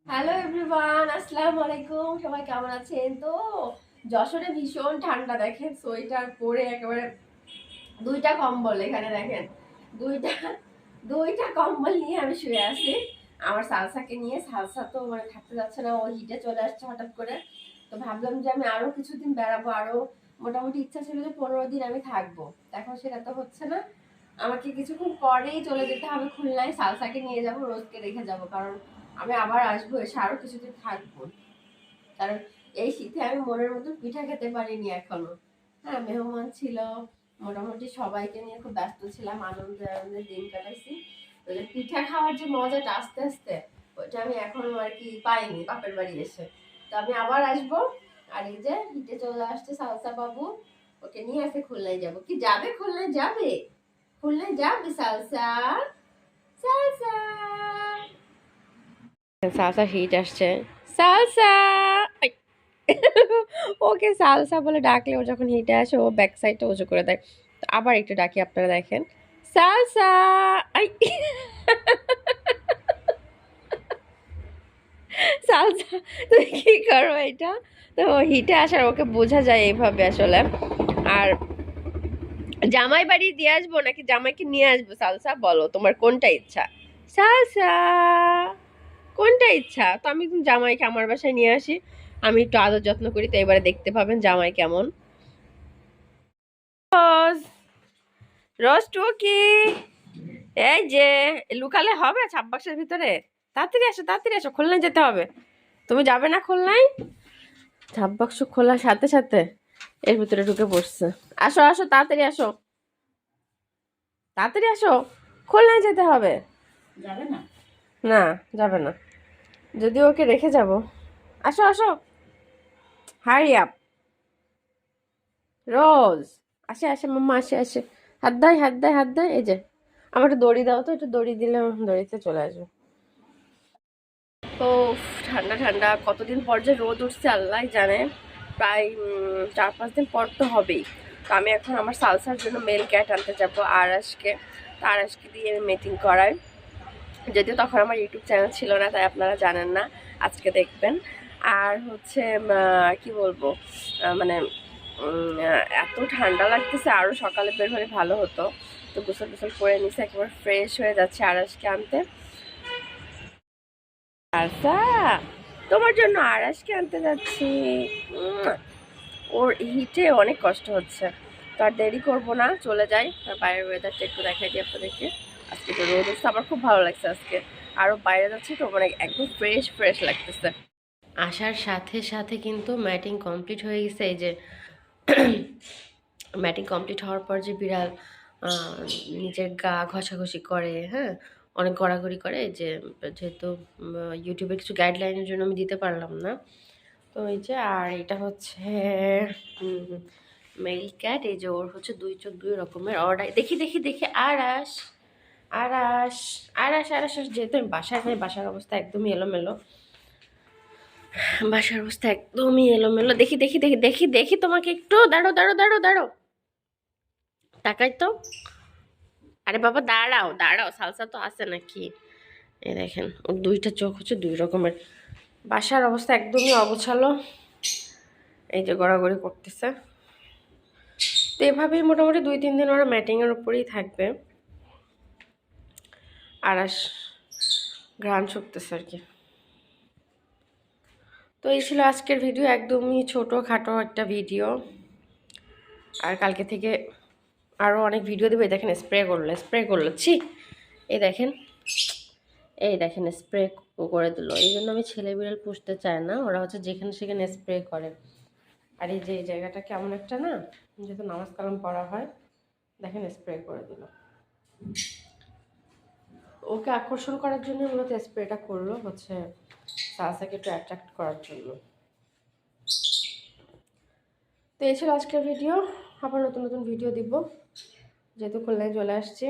Hello everyone, আসসালামু আলাইকুম। সবাই কেমন আছেন? তো যশোরে ভীষণ ঠান্ডা, দেখেন সোয়েটার পরে একেবারে দুইটা কম্বল, এখানে দেখেন দুইটা দুইটা কম্বল নিয়ে আমি শুয়ে আছি। আমার সালসাকে নিয়ে, সালসা তো মানে থাকতে যাচ্ছে না, ও হিটে চলে আসছে হঠাৎ করে। তো ভাবলাম যে আমি আরো কিছুদিন বেড়াবো, আরো মোটামুটি ইচ্ছা ছিল যে 15 দিন আমি থাকবো। এখন সেটা তো হচ্ছে না, আমাকে কিছুক্ষণ পরেই চলে যেতে হবে খুলনায়। সালসাকে নিয়ে যাব, রোজকে রেখে যাব, কারণ আমি আবার আসবো, এসে আরো কিছুদিন থাকবো। কারণ এই শীতে আমি মনের মতো পিঠা খেতে পারিনি এখনো। হ্যাঁ, মেহমান ছিল, মোটামুটি সবাইকে নিয়ে খুব ব্যস্ত ছিলাম, আনন্দে আনন্দে দিন কাটাইছি। তো যে পিঠা খাওয়ার যে মজাটা আস্তে আস্তে, ওইটা আমি এখনো আর কি পাইনি বাপের বাড়ি এসে। তো আমি আবার আসবো। আর এই যে হিটে চলে আসছে সালসা বাবু, ওকে নিয়ে আসে খুলনায় যাব। কি যাবে? খুলনায় যাবে? খুলনায় যাবে সালসা? সালসা সালসা হিট আসছে। Salsa I! ওকে সালসা বলে ডাকলে ও যখন হিটে আসে ও ব্যাক সাইডটা উঁচু করে দেয়। তো আবার একটু ডাকি, আপনারা দেখেন। Salsa I! সালসা, তুমি কি করো এটা? তো হিটে আসার ওকে বোঝা যায় এইভাবে আসলে। আর জামাই বাড়ি দিয়ে আসবো নাকি জামাইকে নিয়ে আসবো? সালসা বলো, তোমার কোনটা ইচ্ছা? সালসা, কোনটা ইচ্ছা? তো আমি জামাইকে আমার বাসায় নিয়ে আসি, আমি একটু আদর যত্ন করি, তো এবারে দেখতে পাবেন জামাই কেমন। রোজ, রোজ টুকি, এই যে লুকালে হবে ছাব্বাক্সের ভিতরে? তাড়াতাড়ি আসো, তাড়াতাড়ি আসো, খুলনায় যেতে হবে। তুমি যাবে না খুলনায়? ছাব্বাক্স খোলার সাথে সাথে এর ভিতরে ঢুকে পড়ছে। আসো আসো, তাড়াতাড়ি আসো, তাড়াতাড়ি আসো, খুলনায় যেতে হবে। যাবে না? না, যাবে না, যদি ওকে রেখে যাব। আসো আসো, হারি আপ। রোজ, আসে আসে মাম্মা, আসে আসে, হাত দেয় হাত দেয় হাত দেয়। এই যে আমার একটু দড়ি দাও তো, একটু দড়ি দিলে আমার দড়িতে চলে আসবে। ও, ঠান্ডা ঠান্ডা, কতদিন পর যে রোদ উঠছে আল্লাহ জানে। প্রায় 4-5 দিন পর তো হবেই। তো আমি এখন আমার সালসার জন্য মেল ক্যাট আনতে যাবো আরাশকে। তো আরাশকে দিয়ে আমি মিটিং করাই। যদিও তখন আমার ইউটিউব চ্যানেল ছিল না, তাই আপনারা জানেন না, আজকে দেখবেন। আর হচ্ছে কি বলবো, মানে এত ঠান্ডা লাগতেছে, আরও সকালে বের হলে ভালো হতো। তো গোসল টোসল করে নিছে, একেবারে ফ্রেশ হয়ে যাচ্ছে আরাশকে আনতে। আচ্ছা, তোমার জন্য আরাশকে আনতে যাচ্ছি। উম, ওর হিটে অনেক কষ্ট হচ্ছে। তো আর দেরি করবো না, চলে যাই। আর বাইরের ওয়েদারটা একটু দেখাই দিই আপনাদেরকে। আজকে তো রোদ উঠছে, আমার খুব ভালো লাগছে আজকে। আরও বাইরে যাচ্ছি তো মানে একদম ফ্রেশ ফ্রেশ লাগতেছে। আসার সাথে সাথে কিন্তু ম্যাটিং কমপ্লিট হয়ে গেছে। এই যে ম্যাটিং কমপ্লিট হওয়ার পর যে বিড়াল নিজের গা ঘষাঘষি করে, হ্যাঁ, অনেক গড়াগড়ি করে, এই যে যেহেতু ইউটিউবে কিছু গাইডলাইনের জন্য আমি দিতে পারলাম না। তো এই যে, আর এটা হচ্ছে মেল ক্যাট। এই যে ওর হচ্ছে দুই চোখ দুই রকমের অর্ডার। দেখি দেখি দেখি, আরাস আরাস আরাস আরাস আরাস। যেহেতু আমি বাসায় নেই, বাসার অবস্থা একদমই এলোমেলো, বাসার অবস্থা একদমই এলোমেলো। দেখি দেখি দেখি দেখি দেখি, তোমাকে একটু দাঁড়ো দাঁড়ো দাঁড়ো দাঁড়ো, তাকাই তো। আরে বাবা দাঁড়াও দাঁড়াও, সালসা তো আছে নাকি? এই দেখেন ওর দুইটা চোখ হচ্ছে দুই রকমের। বাসার অবস্থা একদমই অগোছালো, এই যে গড়াগড়ি করতেছে। তো এভাবেই মোটামুটি 2-3 দিন ওরা ম্যাটিংয়ের উপরেই থাকবে। আরাস ঘ্রাণ শুকতেছে আর কি। তো এই ছিল আজকের ভিডিও, একদমই ছোটোখাটো একটা ভিডিও। আর কালকে থেকে আরও অনেক ভিডিও দেবে। দেখেন স্প্রে করলো ছি, এই দেখেন, এই দেখেন স্প্রে করে দিল। এই জন্য আমি ছেলে বিড়াল পুষতে চাই না, ওরা হচ্ছে যেখানে সেখানে স্প্রে করে। আর এই যে এই জায়গাটা কেমন একটা না, যেহেতু নামাজ কালাম পড়া হয়, দেখেন স্প্রে করে দিল। ওকে আকর্ষণ করার জন্য মূলত স্প্রেটা করলো, হচ্ছে সালসাকে একটু অ্যাট্রাক্ট করার জন্য। তো এই ছিল আজকের ভিডিও। আবার নতুন নতুন ভিডিও দিব, যেহেতু খুলনায় চলে আসছি।